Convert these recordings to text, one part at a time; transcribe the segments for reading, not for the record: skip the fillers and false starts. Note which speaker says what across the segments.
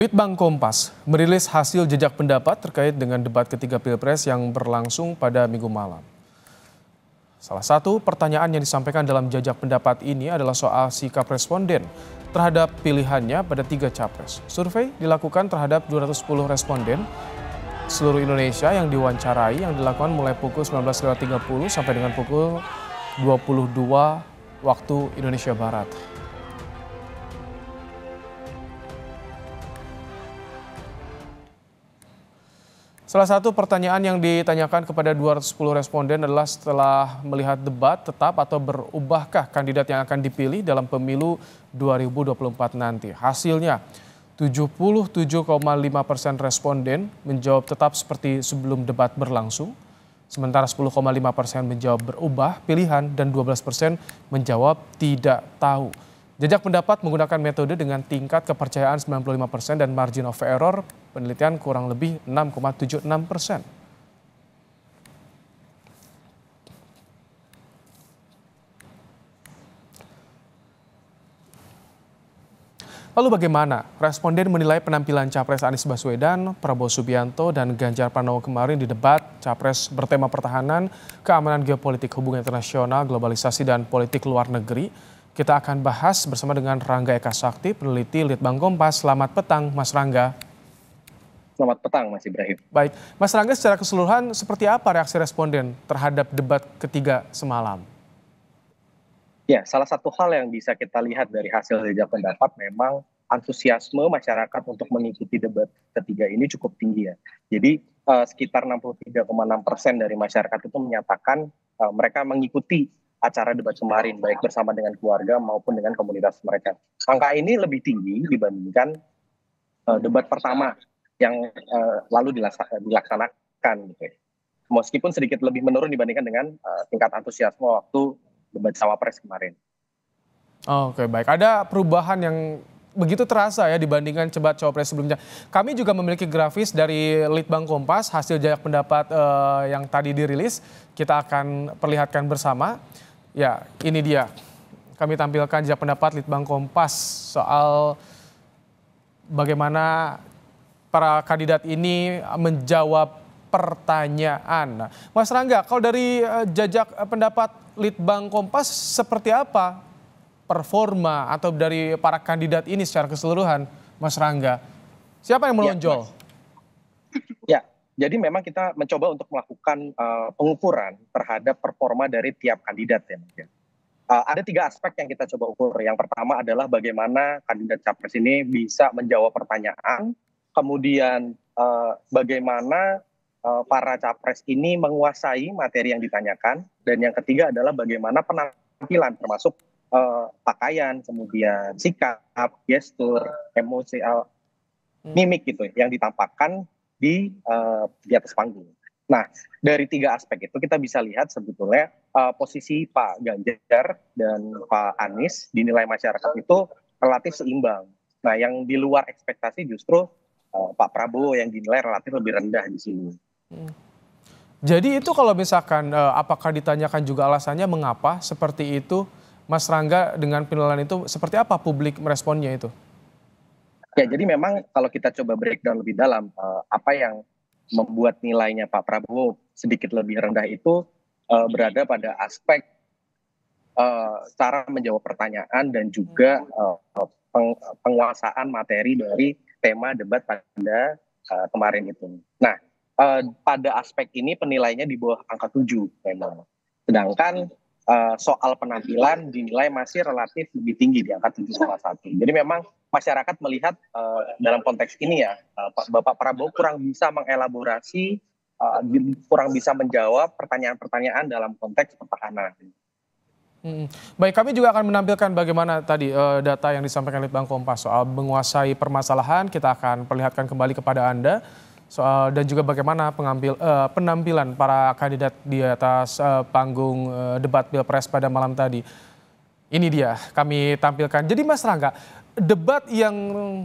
Speaker 1: Litbang Kompas merilis hasil jejak pendapat terkait dengan debat ketiga Pilpres yang berlangsung pada Minggu malam. Salah satu pertanyaan yang disampaikan dalam jejak pendapat ini adalah soal sikap responden terhadap pilihannya pada 3 capres. Survei dilakukan terhadap 210 responden seluruh Indonesia yang diwawancarai yang dilakukan mulai pukul 19.30 sampai dengan pukul 22 waktu Indonesia Barat. Salah satu pertanyaan yang ditanyakan kepada 210 responden adalah setelah melihat debat tetap atau berubahkah kandidat yang akan dipilih dalam pemilu 2024 nanti. Hasilnya 77,5% responden menjawab tetap seperti sebelum debat berlangsung, sementara 10,5% menjawab berubah pilihan dan 12% menjawab tidak tahu. Jejak pendapat menggunakan metode dengan tingkat kepercayaan 95% dan margin of error penelitian kurang lebih 6,76%. Lalu bagaimana responden menilai penampilan Capres Anies Baswedan, Prabowo Subianto, dan Ganjar Pranowo kemarin di debat Capres bertema pertahanan, keamanan geopolitik, hubungan internasional, globalisasi, dan politik luar negeri? Kita akan bahas bersama dengan Rangga Eka Sakti, peneliti Litbang Kompas. Selamat petang, Mas Rangga.
Speaker 2: Selamat petang, Mas Ibrahim.
Speaker 1: Baik, Mas Rangga, secara keseluruhan seperti apa reaksi responden terhadap debat ketiga semalam?
Speaker 2: Ya, salah satu hal yang bisa kita lihat dari hasil jejak pendapat memang antusiasme masyarakat untuk mengikuti debat ketiga ini cukup tinggi ya. Jadi sekitar 63,6% dari masyarakat itu menyatakan mereka mengikuti acara debat kemarin, baik bersama dengan keluarga maupun dengan komunitas mereka. Angka ini lebih tinggi dibandingkan debat pertama yang lalu dilaksanakan. Gitu ya. Meskipun sedikit lebih menurun dibandingkan dengan tingkat antusiasme waktu debat cawapres kemarin.
Speaker 1: Oke, baik. Ada perubahan yang begitu terasa ya dibandingkan debat cawapres sebelumnya. Kami juga memiliki grafis dari Litbang Kompas, hasil jejak pendapat yang tadi dirilis. Kita akan perlihatkan bersama. Ya, ini dia. Kami tampilkan jejak pendapat Litbang Kompas soal bagaimana para kandidat ini menjawab pertanyaan. Mas Rangga, kalau dari jejak pendapat Litbang Kompas seperti apa performa atau dari para kandidat ini secara keseluruhan, Mas Rangga? Siapa yang menonjol?
Speaker 2: Ya, jadi memang kita mencoba untuk melakukan pengukuran terhadap performa dari tiap kandidat ya. Ada 3 aspek yang kita coba ukur. Yang pertama adalah bagaimana kandidat capres ini bisa menjawab pertanyaan, kemudian bagaimana para capres ini menguasai materi yang ditanyakan, dan yang ketiga adalah bagaimana penampilan termasuk pakaian, kemudian sikap, gestur, emosi, mimik gitu yang ditampakkan di atas panggung. Nah, dari 3 aspek itu kita bisa lihat sebetulnya posisi Pak Ganjar dan Pak Anies dinilai masyarakat itu relatif seimbang. Nah, yang di luar ekspektasi justru Pak Prabowo yang dinilai relatif lebih rendah di sini.
Speaker 1: Jadi itu kalau misalkan apakah ditanyakan juga alasannya mengapa seperti itu, Mas Rangga, dengan penilaian itu seperti apa publik meresponnya itu?
Speaker 2: Ya, jadi memang kalau kita coba breakdown lebih dalam, apa yang membuat nilainya Pak Prabowo sedikit lebih rendah itu berada pada aspek cara menjawab pertanyaan dan juga penguasaan materi dari tema debat pada kemarin itu. Nah, pada aspek ini penilaiannya di bawah angka 7 memang. Sedangkan soal penampilan dinilai masih relatif lebih tinggi di angka 7,1. Jadi memang masyarakat melihat dalam konteks ini ya, Bapak Prabowo kurang bisa mengelaborasi, kurang bisa menjawab pertanyaan-pertanyaan dalam konteks pertahanan.
Speaker 1: Baik, kami juga akan menampilkan bagaimana tadi data yang disampaikan Litbang Kompas soal menguasai permasalahan. Kita akan perlihatkan kembali kepada Anda soal dan juga bagaimana penampilan para kandidat di atas panggung debat Pilpres pada malam tadi. Ini dia kami tampilkan. Jadi Mas Rangga, debat yang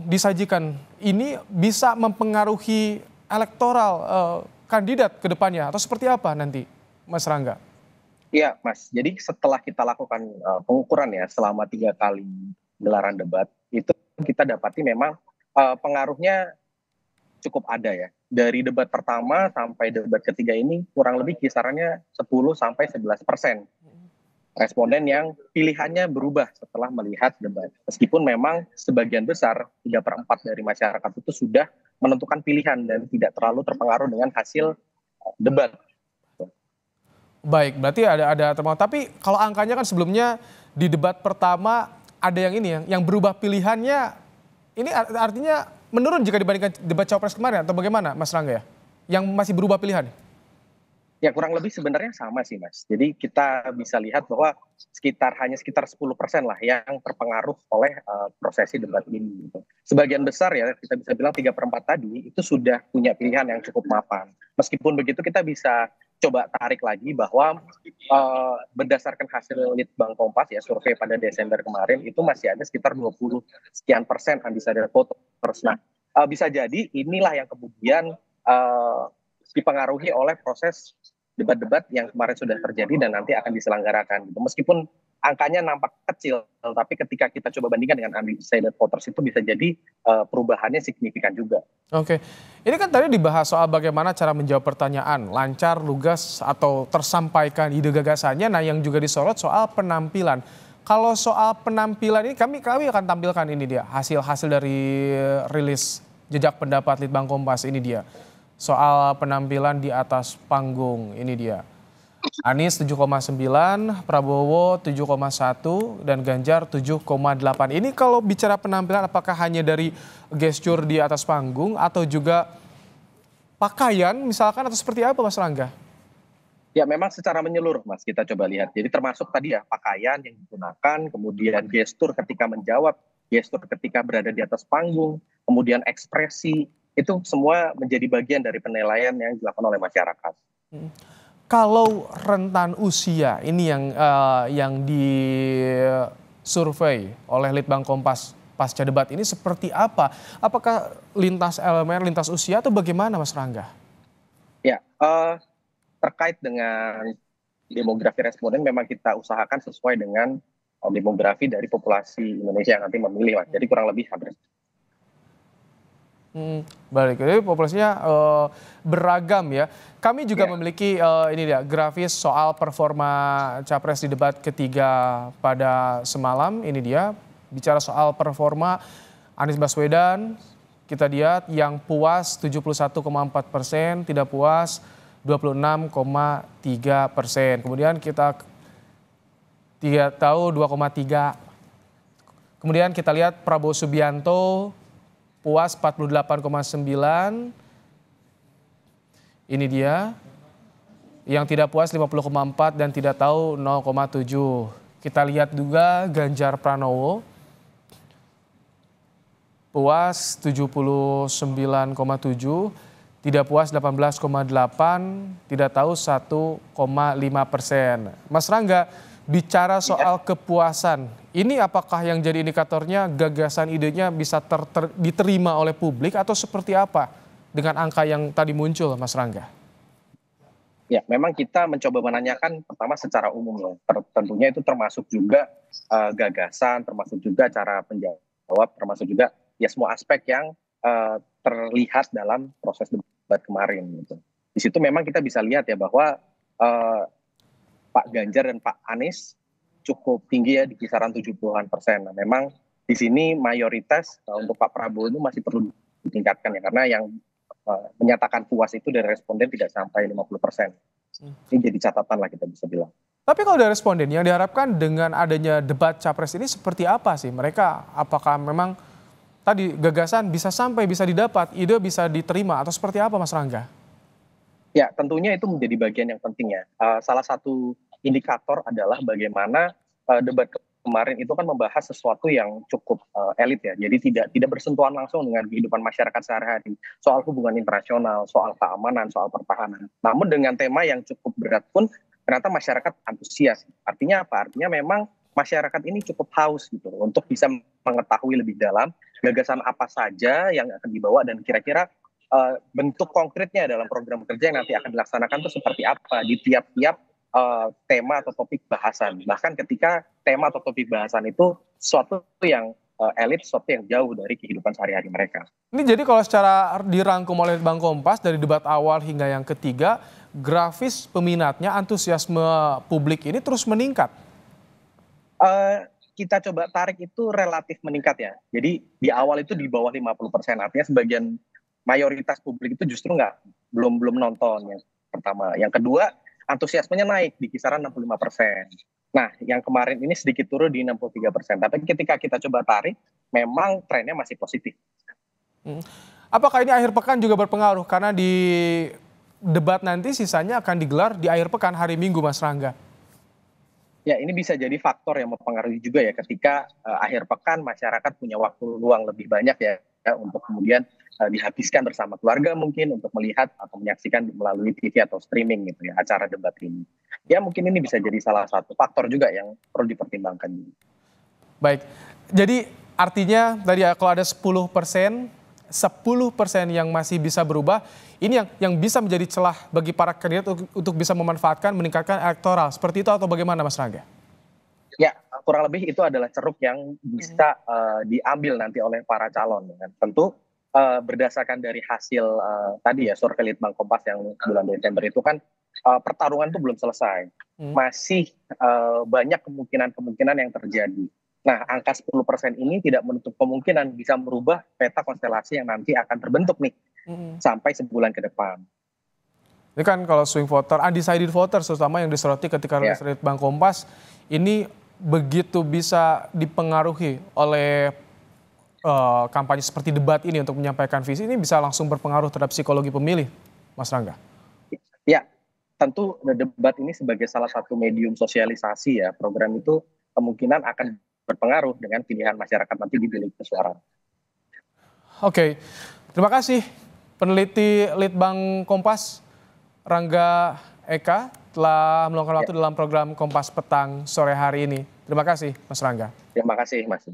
Speaker 1: disajikan ini bisa mempengaruhi elektoral kandidat ke depannya atau seperti apa nanti, Mas Rangga?
Speaker 2: Iya, Mas. Jadi setelah kita lakukan pengukuran ya selama 3 kali gelaran debat, itu kita dapati memang pengaruhnya cukup ada ya. Dari debat pertama sampai debat ketiga ini kurang lebih kisarannya 10-11% responden yang pilihannya berubah setelah melihat debat. Meskipun memang sebagian besar 3/4 dari masyarakat itu sudah menentukan pilihan dan tidak terlalu terpengaruh dengan hasil debat.
Speaker 1: Baik, berarti ada terpengaruh. Tapi kalau angkanya kan sebelumnya di debat pertama ada yang ini yang berubah pilihannya, ini artinya menurun jika dibandingkan debat Cawapres kemarin atau bagaimana Mas Rangga ya? Yang masih berubah pilihan?
Speaker 2: Ya kurang lebih sebenarnya sama sih Mas. Jadi kita bisa lihat bahwa hanya sekitar 10% lah yang terpengaruh oleh prosesi debat ini. Gitu. Sebagian besar ya kita bisa bilang 3/4 tadi itu sudah punya pilihan yang cukup mapan. Meskipun begitu kita bisa coba tarik lagi bahwa berdasarkan hasil Litbang Kompas ya survei pada Desember kemarin itu masih ada sekitar 20 sekian persen undecided voters. Nah bisa jadi inilah yang kemudian dipengaruhi oleh proses debat-debat yang kemarin sudah terjadi dan nanti akan diselenggarakan. Gitu. Meskipun angkanya nampak kecil, tapi ketika kita coba bandingkan dengan undecided voters itu bisa jadi perubahannya signifikan juga.
Speaker 1: Oke, ini kan tadi dibahas soal bagaimana cara menjawab pertanyaan, lancar, lugas, atau tersampaikan ide gagasannya. Nah yang juga disorot soal penampilan. Kalau soal penampilan ini kami akan tampilkan ini dia, hasil dari rilis jejak pendapat Litbang Kompas ini dia. Soal penampilan di atas panggung, ini dia. Anies 7,9, Prabowo 7,1, dan Ganjar 7,8. Ini kalau bicara penampilan apakah hanya dari gestur di atas panggung atau juga pakaian misalkan atau seperti apa Mas Rangga?
Speaker 2: Ya memang secara menyeluruh Mas kita coba lihat. Jadi termasuk tadi ya pakaian yang digunakan, kemudian gestur ketika menjawab, gestur ketika berada di atas panggung, kemudian ekspresi, itu semua menjadi bagian dari penilaian yang dilakukan oleh masyarakat.
Speaker 1: Kalau rentan usia ini yang disurvei oleh Litbang Kompas pasca debat ini seperti apa? Apakah lintas elemen, lintas usia atau bagaimana Mas Rangga?
Speaker 2: Ya, terkait dengan demografi responden memang kita usahakan sesuai dengan demografi dari populasi Indonesia yang nanti memilih, Mas. Jadi kurang lebih hampir.
Speaker 1: Balik, jadi populasinya beragam ya. Kami juga memiliki ini dia grafis soal performa capres di debat ketiga pada semalam. Ini dia bicara soal performa Anies Baswedan. Kita lihat yang puas 71,4%, tidak puas 26,3%. Kemudian kita tahu 2,3. Kemudian kita lihat Prabowo Subianto puas 48,9. Ini dia. Yang tidak puas 50,4 dan tidak tahu 0,7. Kita lihat juga Ganjar Pranowo puas 79,7, tidak puas 18,8, tidak tahu 1,5%. Mas Rangga, bicara soal kepuasan, ini apakah yang jadi indikatornya gagasan idenya bisa diterima oleh publik atau seperti apa dengan angka yang tadi muncul Mas Rangga?
Speaker 2: Ya, memang kita mencoba menanyakan pertama secara umum loh. Tentunya itu termasuk juga gagasan, termasuk juga cara menjawab, termasuk juga ya semua aspek yang terlihat dalam proses debat kemarin. Gitu. Di situ memang kita bisa lihat ya bahwa Pak Ganjar dan Pak Anies cukup tinggi ya di kisaran 70-an%. Nah, memang di sini mayoritas untuk Pak Prabowo itu masih perlu ditingkatkan ya karena yang menyatakan puas itu dari responden tidak sampai 50%. Ini jadi catatan lah kita bisa bilang.
Speaker 1: Tapi kalau dari responden yang diharapkan dengan adanya debat capres ini seperti apa sih? Mereka apakah memang tadi gagasan bisa didapat, ide bisa diterima atau seperti apa Mas Rangga?
Speaker 2: Ya tentunya itu menjadi bagian yang penting ya. Salah satu indikator adalah bagaimana debat kemarin itu kan membahas sesuatu yang cukup elit ya. Jadi tidak bersentuhan langsung dengan kehidupan masyarakat sehari-hari. Soal hubungan internasional, soal keamanan, soal pertahanan. Namun dengan tema yang cukup berat pun ternyata masyarakat antusias. Artinya apa? Artinya memang masyarakat ini cukup haus gitu untuk bisa mengetahui lebih dalam gagasan apa saja yang akan dibawa dan kira-kira bentuk konkretnya dalam program kerja yang nanti akan dilaksanakan itu seperti apa di tiap-tiap tema atau topik bahasan. Bahkan ketika tema atau topik bahasan itu sesuatu yang elit sesuatu yang jauh dari kehidupan sehari-hari mereka.
Speaker 1: Ini jadi kalau secara dirangkum oleh Bang Kompas dari debat awal hingga yang ketiga, grafis peminatnya, antusiasme publik ini terus meningkat.
Speaker 2: Kita coba tarik itu relatif meningkat ya. Jadi di awal itu di bawah 50%, artinya sebagian mayoritas publik itu justru belum nonton ya. Pertama, yang kedua antusiasmenya naik di kisaran 65%. Nah, yang kemarin ini sedikit turun di 63%. Tapi ketika kita coba tarik, memang trennya masih positif.
Speaker 1: Apakah ini akhir pekan juga berpengaruh? Karena di debat nanti sisanya akan digelar di akhir pekan hari Minggu, Mas Rangga.
Speaker 2: Ya, ini bisa jadi faktor yang mempengaruhi juga ya ketika akhir pekan masyarakat punya waktu luang lebih banyak ya untuk kemudian dihabiskan bersama keluarga mungkin untuk melihat atau menyaksikan melalui TV atau streaming gitu ya acara debat ini. Ya mungkin ini bisa jadi salah satu faktor juga yang perlu dipertimbangkan.
Speaker 1: Baik, jadi artinya tadi ya kalau ada 10% yang masih bisa berubah, ini yang bisa menjadi celah bagi para kandidat untuk bisa memanfaatkan, meningkatkan elektoral. Seperti itu atau bagaimana, Mas Rangga?
Speaker 2: Ya, kurang lebih itu adalah ceruk yang bisa diambil nanti oleh para calon. Kan? Tentu berdasarkan dari hasil tadi ya survei Litbang Kompas yang bulan Desember itu kan pertarungan itu belum selesai. Masih banyak kemungkinan yang terjadi. Nah, angka 10% ini tidak menutup kemungkinan bisa merubah peta konstelasi yang nanti akan terbentuk nih sampai sebulan ke depan.
Speaker 1: Ini kan kalau swing voter, undecided voter terutama yang disoroti ketika rilis Litbang Kompas, ini begitu bisa dipengaruhi oleh kampanye seperti debat ini untuk menyampaikan visi, ini bisa langsung berpengaruh terhadap psikologi pemilih, Mas Rangga?
Speaker 2: Ya, tentu debat ini sebagai salah satu medium sosialisasi ya, program itu kemungkinan akan berpengaruh dengan pilihan masyarakat nanti di bilik suara.
Speaker 1: Oke, terima kasih peneliti Litbang Kompas Rangga Eka telah meluangkan waktu dalam program Kompas Petang sore hari ini. Terima kasih, Mas Rangga.
Speaker 2: Terima kasih, Mas.